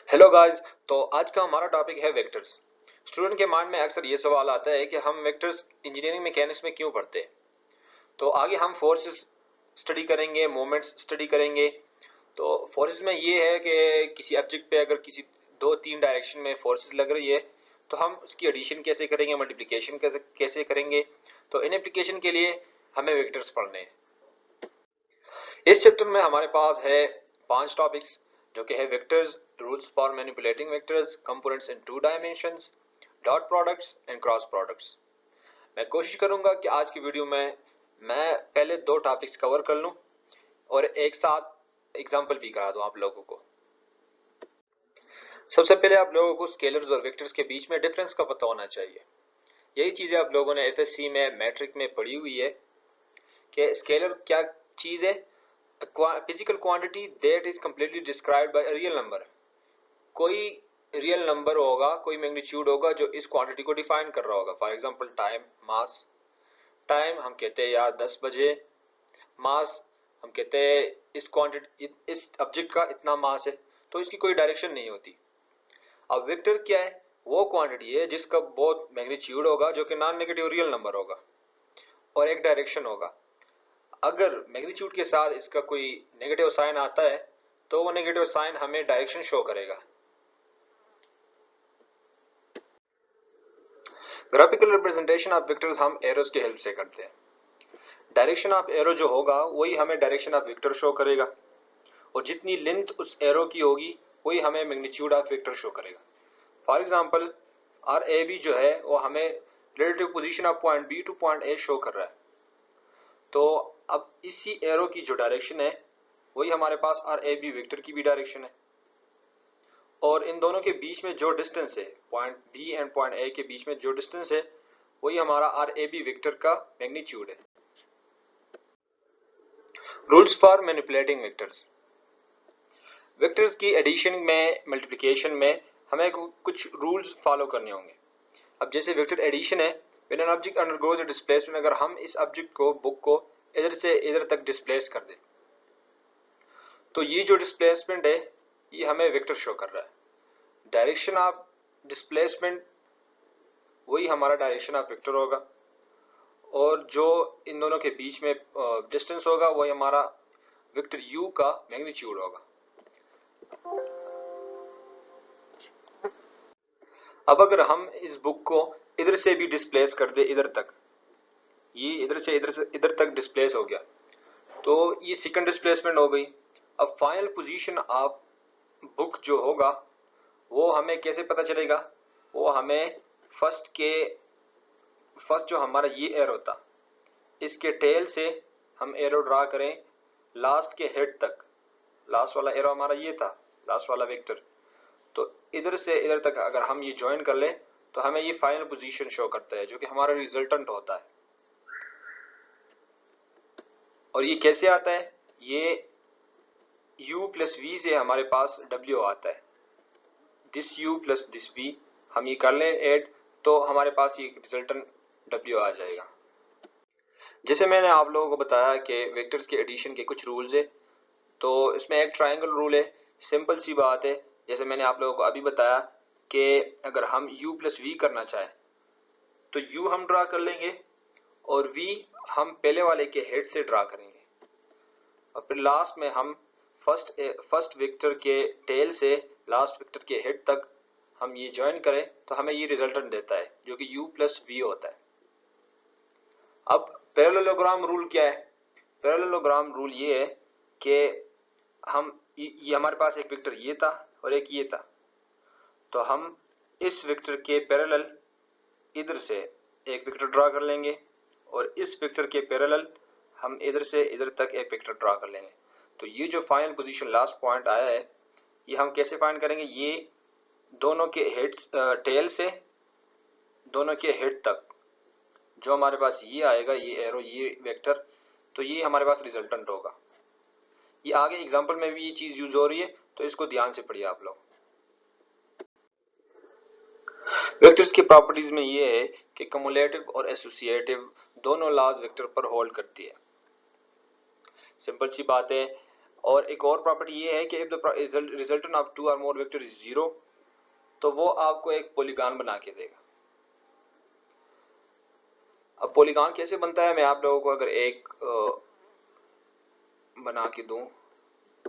Hello guys. तो आज का हमारा टॉपिक है वेक्टर्स। स्टूडेंट के माइंड में अक्सर ये सवाल आता है कि हम वेक्टर्स इंजीनियरिंग मैकेनिक्स में क्यों पढ़ते हैं। तो आगे हम फोर्सेस स्टडी करेंगे, मोमेंट्स स्टडी करेंगे। तो फोर्सेस में ये है कि किसी ऑब्जेक्ट पे अगर किसी दो तीन डायरेक्शन में फोर्सेस लग रही है तो हम उसकी एडिशन कैसे करेंगे, मल्टीप्लिकेशन कैसे करेंगे। तो इन एप्लीकेशन के लिए हमें वेक्टर्स पढ़ने हैं। इस चैप्टर में हमारे पास है 5 टॉपिक्स जो कि है vectors, rules for manipulating vectors, components in 2 dimensions, dot products and cross products. मैं कोशिश करूंगा कि आज की वीडियो में मैं पहले 2 टॉपिक्स कवर कर लूं और एक साथ एग्जांपल भी करा दूं आप लोगों को। सबसे पहले आप लोगों को स्केलर्स और वेक्टर्स के बीच में डिफरेंस का पता होना चाहिए। यही चीजें आप लोगों ने एफएससी में, मैट्रिक में पढ़ी हुई है कि स्केलर क्या चीज है। Physical quantity that is completely described bye a real number. कोई रियल नंबर होगा, कोई मैग्नीट्यूड होगा जो इस क्वांटिटी को डिफाइन कर रहा होगा। For example time, mass. Time हम कहते हैं यार 10 बजे। मास हम कहते हैं इस क्वांटिटी, इस ऑब्जेक्ट का इतना मास है। तो इसकी कोई डायरेक्शन नहीं होती। अब वेक्टर क्या है? वो क्वांटिटी है जिसका बहुत मैग्नीट्यूड होगा जो कि नॉन नेगेटिव रियल नंबर होगा और एक डायरेक्शन होगा। अगर मैग्नीट्यूड के साथ इसका कोई नेगेटिव साइन आता है तो वो नेगेटिव साइन हमें डायरेक्शन शो करेगा। ग्राफिकल रिप्रेजेंटेशन ऑफ वेक्टर्स हम एरोस की हेल्प से करते हैं। डायरेक्शन ऑफ एरो जो होगा वही हमें डायरेक्शन ऑफ वेक्टर शो करेगा और जितनी लेंथ उस एरो की होगी वही हमें मैग्नीट्यूड ऑफ वेक्टर शो करेगा। For example R A B जो है वो हमें relative position of point B to point A show कर रहा है। तो अब इसी एरो की जो डायरेक्शन है वही हमारे पास आर ए बी वेक्टर की भी डायरेक्शन है और इन दोनों के बीच में जो डिस्टेंस है, point B and point A के बीच में जो डिस्टेंस है वही हमारा आर ए बी वेक्टर का मैग्नीट्यूड है। Rules for manipulating vectors. Vectors की एडिशन में, मल्टीप्लिकेशन में हमें कुछ रूल्स फॉलो करने होंगे। अब जैसे वेक्टर एडिशन है, when an object undergoes a displacement, अगर हम इस ऑब्जेक्ट को, बुक को इधर से इधर तक डिस्प्लेस कर दें तो ये जो डिस्प्लेसमेंट है ये हमें वेक्टर शो कर रहा है। डायरेक्शन ऑफ डिस्प्लेसमेंट वही हमारा डायरेक्शन ऑफ वेक्टर होगा और जो इन दोनों के बीच में डिस्टेंस होगा वही हमारा वेक्टर u का मैग्नीट्यूड होगा। अब अगर हम इस बुक को इधर से भी डिस्प्लेस कर दे इधर तक, ये इधर से इधर तक डिस्प्लेस हो गया तो ये सेकंड डिस्प्लेसमेंट हो गई। अब फाइनल पोजीशन ऑफ बुक जो होगा वो हमें कैसे पता चलेगा? वो हमें फर्स्ट जो हमारा ये एरो था इसके टेल से हम एरो ड्रा करें लास्ट के हेड तक। लास्ट वाला एरो हमारा ये था, लास्ट वाला वेक्टर। तो इधर से इधर तक अगर हम ये ज्वाइन कर लें तो हमें ये फाइनल पोजीशन शो करता है जो कि हमारा रिजल्टेंट होता है। और ये कैसे आता है? ये u प्लस वी से हमारे पास w आता है। This u plus this v हम ये कर लें ऐड तो हमारे पास ये रिजल्टेंट w आ जाएगा। जैसे मैंने आप लोगों को बताया कि वेक्टर्स के एडिशन के कुछ रूल्स है, तो इसमें एक ट्रायंगल रूल है। सिंपल सी बात है, जैसे मैंने आप लोगों को अभी बताया कि अगर हम u प्लस वी करना चाहें तो u हम ड्रा कर लेंगे और v हम पहले वाले के हेड से ड्रा करेंगे और फिर लास्ट में हम फर्स्ट वेक्टर के टेल से लास्ट वेक्टर के हेड तक हम ये ज्वाइन करें तो हमें ये रिजल्टेंट देता है जो कि u प्लस वी होता है। अब पैरेललोग्राम रूल क्या है? पैरेललोग्राम रूल ये है कि हम ये हमारे पास एक वेक्टर ये था और एक ये था, तो हम इस वेक्टर के पैरेलल इधर से एक वेक्टर ड्रा कर लेंगे और इस वेक्टर के पैरेलल हम इधर से इधर तक एक वेक्टर ड्रा कर लेंगे। तो ये जो फाइनल पोजीशन लास्ट पॉइंट आया है ये हम कैसे फाइंड करेंगे? ये दोनों के हेड टेल से दोनों के हेड तक जो हमारे पास ये आएगा, ये एरो, ये वेक्टर, तो ये हमारे पास रिजल्टेंट होगा। ये आगे एग्जांपल में भी ये चीज यूज हो रही है तो इसको ध्यान से पढ़िए आप लोग। वेक्टर्स की प्रॉपर्टीज में ये है कि कम्युलेटिव और एसोसिएटिव दोनों लॉज वेक्टर पर होल्ड करती है। सिंपल सी बात है, और एक और प्रॉपर्टी ये है कि if the resultant of two or more vector is 0 तो वो आपको एक पॉलीगॉन बना के देगा। अब पॉलीगॉन कैसे बनता है मैं आप लोगों को अगर एक बना के दूं,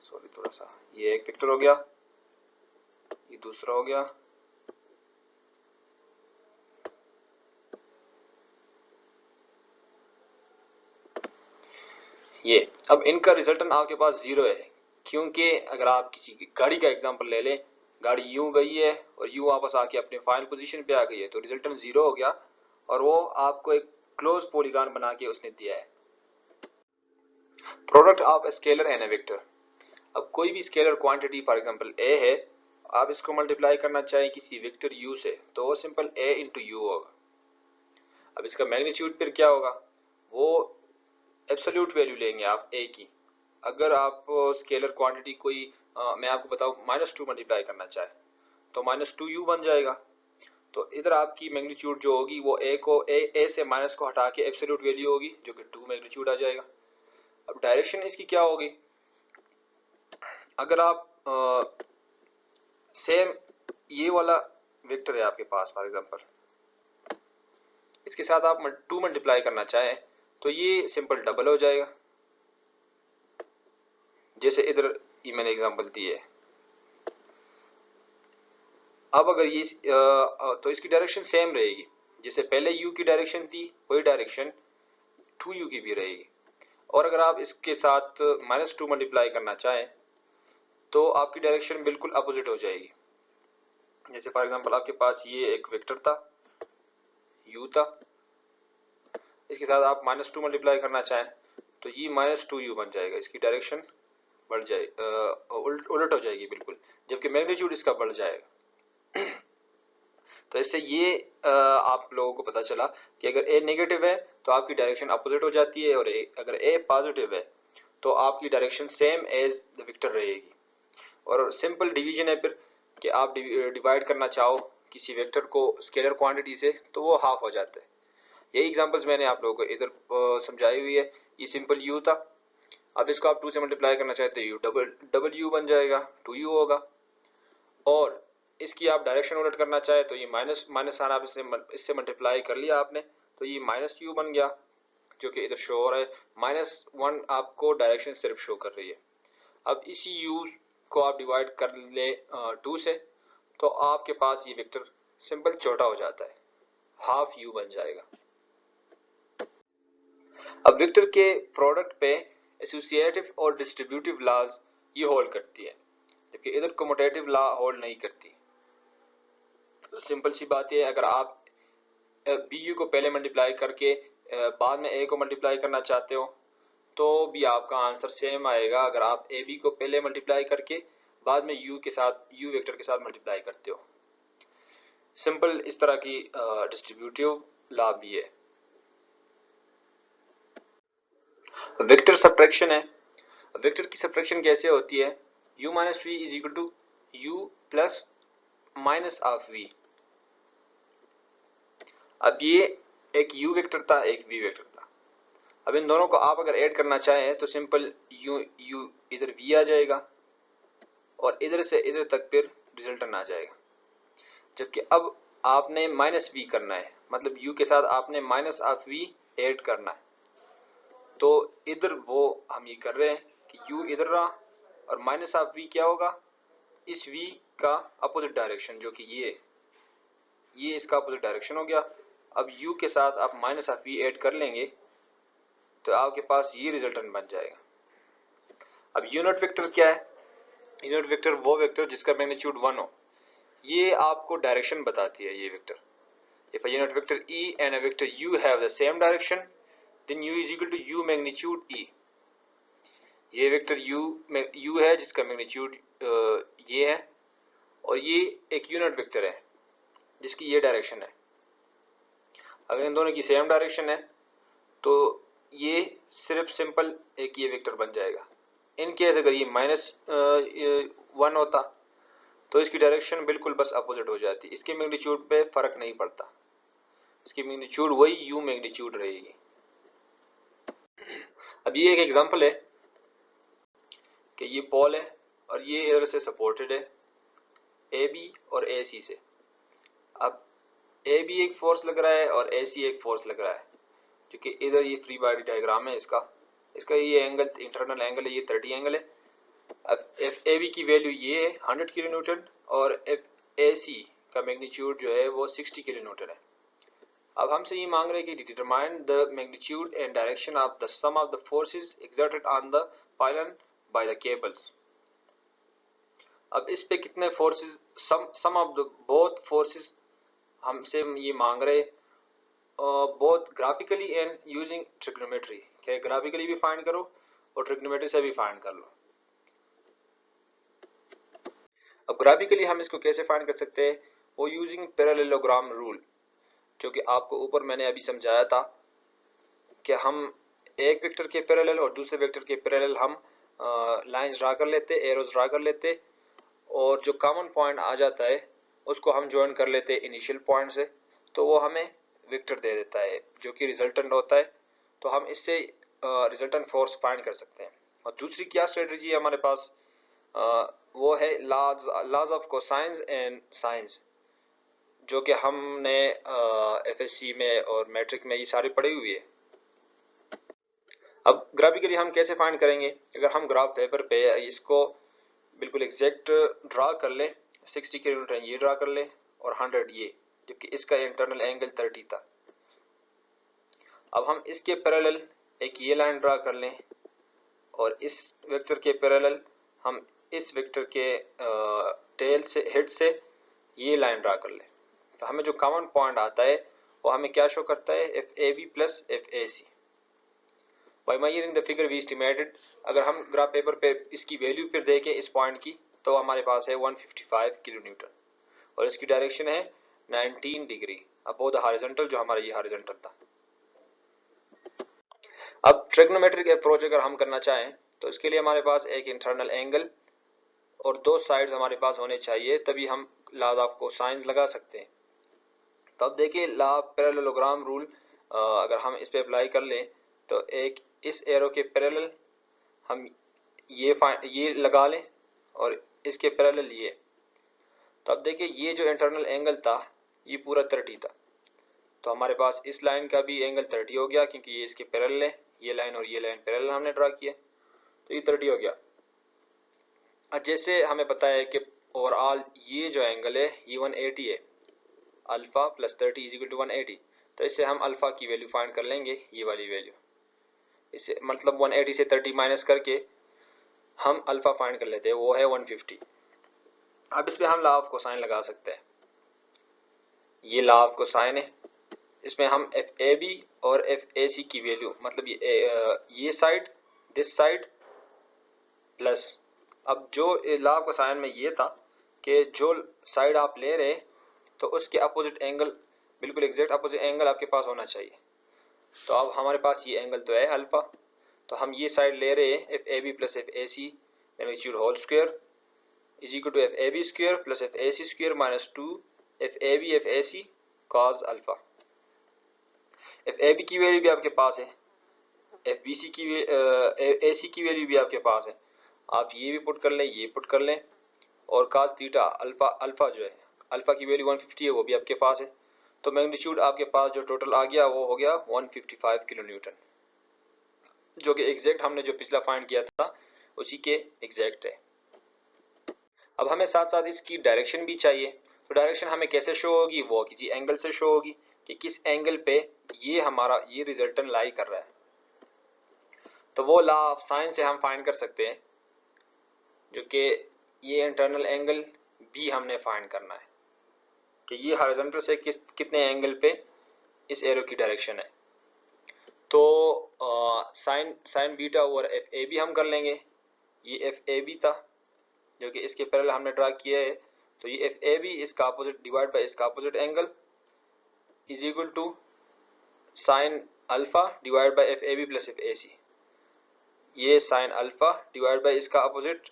सॉरी थोड़ा सा, ये एक वेक्टर हो गया, ये दूसरा हो गया, ये। अब इनका रिजल्टेंट आपके पास 0 है, क्योंकि अगर आप किसी की गाड़ी का एग्जांपल ले लें, गाड़ी यूं गई है और यूं वापस आके अपने फाइनल पोजीशन पे आ गई है, तो रिजल्टेंट 0 हो गया और वो आपको एक क्लोज पॉलीगॉन बना के उसने दिया है। Product of a scalar and A vector. अब कोई भी स्केलर क्वांटिटी फॉर एग्जांपल ए है, आप इसको मल्टीप्लाई करना चाहें किसी वेक्टर u से, तो वो सिंपल a इंटू यू होगा। अब इसका मैग्नीट्यूड फिर क्या होगा, वो एब्सोल्यूट वैल्यू लेंगे आप a की। अगर आप स्केलर क्वांटिटी कोई मैं आपको बताऊं -2 मल्टीप्लाई करना चाहे तो -2u बन जाएगा। तो इधर आपकी मैग्नीट्यूड जो होगी वो a से माइनस को हटा के एब्सोल्यूट वैल्यू होगी जो कि 2 मैग्नीट्यूड आ जाएगा। अब डायरेक्शन इसकी क्या होगी, अगर आप सेम ये वाला वेक्टर है आपके पास फॉर एग्जांपल, इसके साथ आप 2 मल्टीप्लाई करना चाहें तो ये सिंपल डबल हो जाएगा, जैसे इधर ये मैंने एग्जांपल दी है। अब अगर ये तो इसकी डायरेक्शन सेम रहेगी, जैसे पहले u की डायरेक्शन थी वही डायरेक्शन 2u की भी रहेगी। और अगर आप इसके साथ -2 मल्टीप्लाई करना चाहें तो आपकी डायरेक्शन बिल्कुल अपोजिट हो जाएगी। जैसे फॉर एग्जांपल आपके पास ये एक वेक्टर था u था, इसके साथ आप -2 मल्टीप्लाई करना चाहें तो ये -2u बन जाएगा, इसकी डायरेक्शन बढ़ जाए उलट हो जाएगी बिल्कुल, जबकि मैग्नीट्यूड इसका बढ़ जाएगा। तो इससे ये आप लोगों को पता चला कि अगर a नेगेटिव है तो आपकी डायरेक्शन अपोजिट हो जाती है, और अगर a पॉजिटिव है तो आपकी direction same as the vector रहेगी। और सिंपल डिवीजन है फिर कि आप डिवाइड करना चाहो किसी वेक्टर को स्केलर क्वांटिटी से तो वो हाफ हो जाता है। यही एग्जांपल्स मैंने आप लोगों को इधर समझाई हुई है। ये सिंपल u था, अब इसको आप 2 से मल्टीप्लाई करना चाहते हो डबल u बन जाएगा, 2u होगा। और इसकी आप डायरेक्शन उलट करना चाहे तो ये माइनस माइनस साइन आप इससे मल्टीप्लाई कर लिया आपने तो ये -u बन गया, जो कि इधर शो हो रहा है। -1 आपको डायरेक्शन सिर्फ शो कर रही है। अब इसी u को आप डिवाइड कर ले 2 से तो आपके पास ये वेक्टर सिंपल छोटा हो जाता है, हाफ u बन जाएगा। अब वेक्टर के प्रोडक्ट पे एसोसिएटिव और डिस्ट्रीब्यूटिव लॉज ये होल्ड करती है, जबकि इधर कम्यूटेटिव लॉ होल्ड नहीं करती। तो सिंपल सी बात है, अगर आप bu को पहले मल्टीप्लाई करके बाद में a को मल्टीप्लाई करना चाहते हो तो भी आपका आंसर सेम आएगा, अगर आप ab को पहले मल्टीप्लाई करके बाद में u वेक्टर के साथ मल्टीप्लाई करते हो। सिंपल इस तरह की डिस्ट्रीब्यूटिव लॉ भी है। वेक्टर सब्ट्रैक्शन है। वेक्टर की सब्ट्रैक्शन कैसे होती है, u minus v is equal to u plus minus of v। अब ये एक u वेक्टर था एक v वेक्टर था, अब इन दोनों को आप अगर ऐड करना चाहें तो सिंपल u इधर v आ जाएगा और इधर से इधर तक फिर रिजल्टेंट आ जाएगा। जबकि अब आपने माइनस v करना है, मतलब u के साथ आपने माइनस ऑफ v ऐड करना है, तो इधर वो हम ये कर रहे हैं कि u इधर रहा और माइनस ऑफ v क्या होगा, इस v का अपोजिट डायरेक्शन जो कि ये इसका अपोजिट डायरेक्शन हो गया। अब u के साथ आप माइनस ऑफ v ऐड कर लेंगे तो आपके पास ये रिजल्टेंट बन जाएगा। अब यूनिट वेक्टर क्या है, यूनिट वेक्टर वो वेक्टर जिसका मैग्नीट्यूड 1 हो, ये आपको डायरेक्शन बताती है ये vector. If a unit vector e and a vector u have the same direction then u is equal to u magnitude e। ये वेक्टर u है जिसका मैग्नीट्यूड ये है और ये एक यूनिट वेक्टर है जिसकी ये डायरेक्शन है। अगर इन दोनों की सेम डायरेक्शन है तो ये सिर्फ सिंपल एक ये वेक्टर बन जाएगा। इन केस अगर ये -1 होता तो इसकी डायरेक्शन बिल्कुल बस अपोजिट हो जाती, इसके मैग्नीट्यूड पे फर्क नहीं पड़ता, इसकी मैग्नीट्यूड वही u मैग्नीट्यूड रहेगी। अब ये एक एग्जांपल है कि ये पोल है और ये इधर से सपोर्टेड है ए बी और ए सी से। अब ए बी एक फोर्स लग रहा है और ए सी एक फोर्स लग रहा है, क्योंकि इधर ये फ्री बॉडी डायग्राम है इसका ये एंगल इंटरनल एंगल है, ये 30 एंगल है। अब एफ ए बी की वैल्यू ये है 100 किलो न्यूटन और एफ ए सी का मैग्नीट्यूड जो है वो 60 किलो न्यूटन है। अब हमसे ये मांग रहे हैं कि determine the magnitude and direction of the sum of the forces exerted on the pylon by the cables. अब इस पे कितने forces, sum of the both forces हमसे ये मांग रहे, both graphically and using trigonometry, क्या ग्राफिकली भी फाइंड करो और ट्रिग्नोमेट्री से भी फाइंड कर लो। अब ग्राफिकली हम इसको कैसे फाइंड कर सकते हैं, वो यूजिंग पैरेललोग्राम रूल, जो कि आपको ऊपर मैंने अभी समझाया था कि हम एक वेक्टर के पैरेलल और दूसरे वेक्टर के पैरेलल हम लाइंस ड्रा कर लेते, एरोज ड्रा कर लेते, और जो कॉमन पॉइंट आ जाता है उसको हम ज्वाइन कर लेते इनिशियल पॉइंट से, तो वो हमें वेक्टर दे देता है जो कि रिजल्टेंट होता है। तो हम इससे रिजल्टेंट फोर्स फाइंड कर सकते हैं। और दूसरी क्या स्ट्रेटजी है हमारे पास, वो है laws of cosines and sines, जो कि हमने एफएससी में और मैट्रिक में ये सारी पढ़ी हुई है। अब ग्राफिकली हम कैसे फाइंड करेंगे, अगर हम ग्राफ पेपर पे इसको बिल्कुल एग्जैक्ट ड्रा कर ले, 60 किलो न्यूटन ये ड्रा कर ले और 100 ये, जबकि इसका इंटरनल एंगल 30 था। अब हम इसके पैरेलल एक ये लाइन ड्रा कर लें और इस वेक्टर के पैरेलल हम इस वेक्टर के टेल से हेड से ये लाइन ड्रा कर लें, तो हमें जो कॉमन पॉइंट आता है वो हमें क्या शो करता है, F A B plus F A C. By measuring the figure we estimated, अगर हम ग्राफ पेपर पे इसकी वैल्यू फिर देखें इस पॉइंट की, तो हमारे पास है 155 किलो न्यूटन और इसकी डायरेक्शन है 19 डिग्री अबव द हॉरिजॉन्टल, जो हमारा ये हॉरिजॉन्टल था। अब ट्रिग्नोमेट्रिक अप्रोच अगर हम करना चाहें तो इसके लिए हमारे पास एक इंटरनल एंगल और दो साइड्स हमारे पास होने चाहिए, तभी हम लॉज ऑफ कोसाइंस लगा सकते हैं। तो अब देखिए लॉ ऑफ पैरेललोग्राम रूल अगर हम इस पे अप्लाई कर लें, तो एक इस एरो के पैरेलल हम ये लगा लें और इसके पैरेलल ये, तो अब देखिए ये जो इंटरनल एंगल था ये पूरा 30 था, तो हमारे पास इस लाइन का भी एंगल 30 हो गया, क्योंकि ये इसके पैरेलल है, ये लाइन और ये लाइन पैरेलल हमने ड्रा किया, तो ये 30 हो गया। अब जैसे हमें पता है कि ओवरऑल ये जो एंगल है ये 180 है, alpha plus 30 is equal to 180, तो इससे हम अल्फा की वैल्यू फाइंड कर लेंगे, ये वाली वैल्यू, इससे मतलब 180 से 30 माइनस करके हम अल्फा फाइंड कर लेते हैं, वो है 150। अब इस पे हम लॉ ऑफ कोसाइन लगा सकते हैं, ये लॉ ऑफ कोसाइन है, इसमें हम एफ ए बी और एफ ए सी की वैल्यू, मतलब ये साइड दिस साइड प्लस, अब जो लॉ ऑफ कोसाइन में ये था कि जो साइड आप ले रहे तो उसके अपोजिट एंगल, बिल्कुल एग्जैक्ट अपोजिट एंगल आपके पास होना चाहिए। तो अब हमारे पास ये एंगल तो है अल्फा, तो हम ये साइड ले रहे हैं F A B plus F A C magnitude whole square is equal to F A B square plus F A C square minus 2 F A B F A C cos alpha. F A B की value भी आपके पास है, F B C की ए सी की value भी आपके पास है, आप ये भी पुट कर लें, ये पुट कर लें, और कास थीटा अल्फा जो है अल्फा की वैल्यू 150 है, वो भी आपके पास है, तो मैग्नीट्यूड आपके पास जो टोटल आ गया वो हो गया 155 किलो न्यूटन, जो कि एग्जैक्ट हमने जो पिछला फाइंड किया था उसी के एग्जैक्ट है। अब हमें साथ साथ इसकी डायरेक्शन भी चाहिए, तो डायरेक्शन हमें कैसे शो होगी, वो किसी एंगल से शो होगी कि किस एंगल पे ये हमारा ये रिजल्टेंट लाई कर रहा है, तो वो लॉ ऑफ साइन से हम फाइंड कर सकते हैं, जो कि ये इंटरनल एंगल भी हमने फाइंड करना है कि ये हॉरिजॉन्टल से कितने एंगल पे इस एरो की डायरेक्शन है। तो sine beta over F A B हम कर लेंगे, ये एफ ए बी था जो कि इसके पैरेलल हमने ड्रा किया है, तो ये एफ ए बी इसका अपोजिट डिवाइड बाय इसका opposite angle is equal to sine alpha divide by F A B plus F A C, ये साइन अल्फा डिवाइड बाय इसका अपोजिट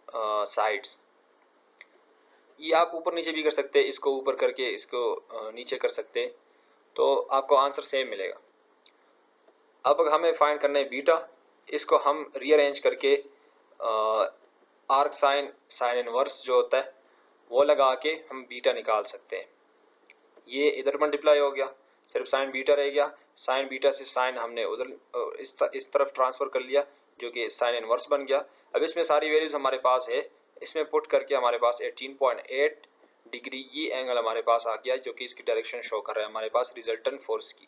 साइड्स। ये आप ऊपर नीचे भी कर सकते हैं, इसको ऊपर करके इसको नीचे कर सकते हैं, तो आपको आंसर सेम मिलेगा। अब हमें फाइंड करना है बीटा, इसको हम रीअरेंज करके आर्क साइन, साइन इनवर्स जो होता है वो लगा के हम बीटा निकाल सकते हैं। ये इधर मल्टीप्लाई हो गया, सिर्फ साइन बीटा रह गया, साइन बीटा से साइन हमने उधर इस तरफ ट्रांसफर कर लिया जो कि साइन इनवर्स बन गया। अब इसमें सारी वैल्यूज हमारे पास है, इसमें पुट करके हमारे पास 18.8 डिग्री ये एंगल हमारे पास आ गया जो कि इसकी डायरेक्शन शो कर रहा है हमारे पास रिजल्टेंट फोर्स की।